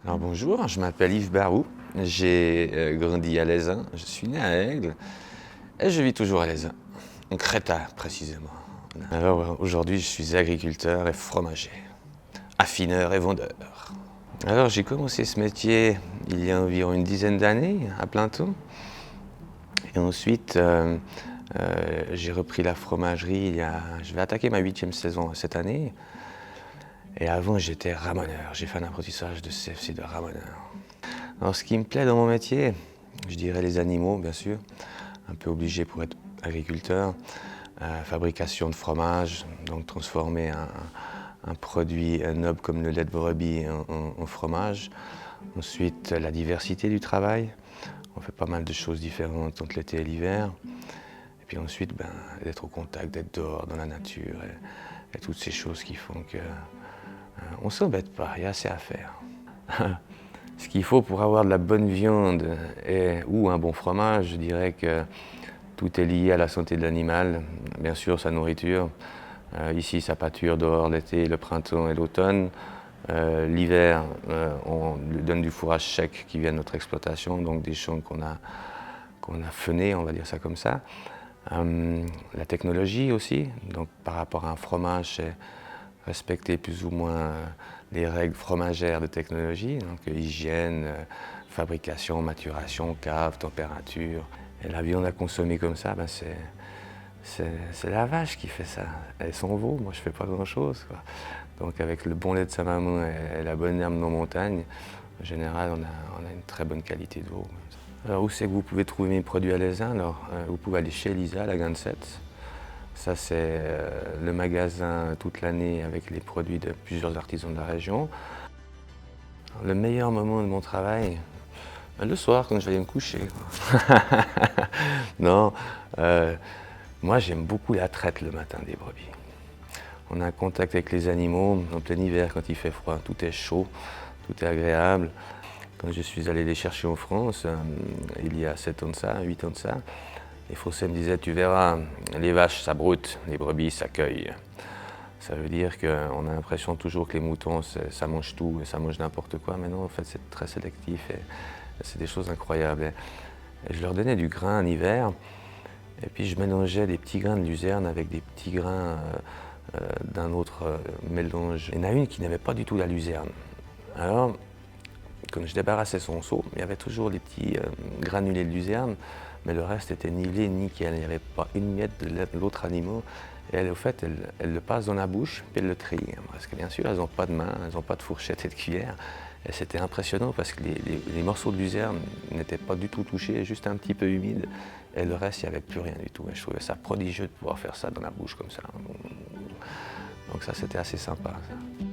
Alors bonjour, je m'appelle Yves Barou, j'ai grandi à Lézin, je suis né à Aigle et je vis toujours à Lézin, en Créta précisément. Alors aujourd'hui je suis agriculteur et fromager, affineur et vendeur. Alors j'ai commencé ce métier il y a environ une dizaine d'années à plein temps et ensuite j'ai repris la fromagerie je vais attaquer ma 8e saison cette année. Et avant, j'étais ramoneur. J'ai fait un apprentissage de CFC de ramoneur. Alors, ce qui me plaît dans mon métier, je dirais les animaux, bien sûr. Un peu obligé pour être agriculteur. Fabrication de fromage, donc transformer un produit noble comme le lait de brebis en fromage. Ensuite, la diversité du travail. On fait pas mal de choses différentes entre l'été et l'hiver. Et puis ensuite, d'être au contact, d'être dehors dans la nature et toutes ces choses qui font que on ne s'embête pas, il y a assez à faire. Ce qu'il faut pour avoir de la bonne viande ou un bon fromage, je dirais que tout est lié à la santé de l'animal, bien sûr sa nourriture. Ici, sa pâture dehors l'été, le printemps et l'automne. L'hiver, on lui donne du fourrage sec qui vient de notre exploitation, donc des champs qu'on a fenés, on va dire ça comme ça. La technologie aussi, donc par rapport à un fromage, c'est respecter plus ou moins les règles fromagères de technologie, donc hygiène, fabrication, maturation, cave, température. Et la viande à consommer comme ça, c'est la vache qui fait ça. Et son veau, moi je fais pas grand-chose, quoi. Donc avec le bon lait de sa maman et la bonne herbe de nos montagnes, en général on a une très bonne qualité de veau. Alors où c'est que vous pouvez trouver mes produits à Lézin? Alors vous pouvez aller chez Elisa, à la Gansette. Ça, c'est le magasin toute l'année avec les produits de plusieurs artisans de la région. Le meilleur moment de mon travail, le soir, quand je vais me coucher. Non, moi j'aime beaucoup la traite le matin des brebis. On a un contact avec les animaux en plein hiver quand il fait froid, tout est chaud, tout est agréable. Quand je suis allé les chercher en France, il y a 7 ans de ça, 8 ans de ça, les Français me disaient, tu verras, les vaches ça broute, les brebis ça cueille. Ça veut dire qu'on a l'impression toujours que les moutons ça mange tout, ça mange n'importe quoi, mais non, en fait c'est très sélectif et c'est des choses incroyables. Et je leur donnais du grain en hiver, et puis je mélangeais des petits grains de luzerne avec des petits grains d'un autre mélange. Il y en a une qui n'avait pas du tout la luzerne. Alors, quand je débarrassais son seau, il y avait toujours des petits granulés de luzerne, mais le reste était ni lait, nickel. Il n'y avait pas une miette de l'autre animal. Et elle, au fait, elle le passe dans la bouche, puis elle le trie. Parce que bien sûr, elles n'ont pas de main, elles n'ont pas de fourchette et de cuillère. Et c'était impressionnant parce que les morceaux de luzerne n'étaient pas du tout touchés, juste un petit peu humides. Et le reste, il n'y avait plus rien du tout. Et je trouvais ça prodigieux de pouvoir faire ça dans la bouche comme ça. Donc ça, c'était assez sympa. Ça.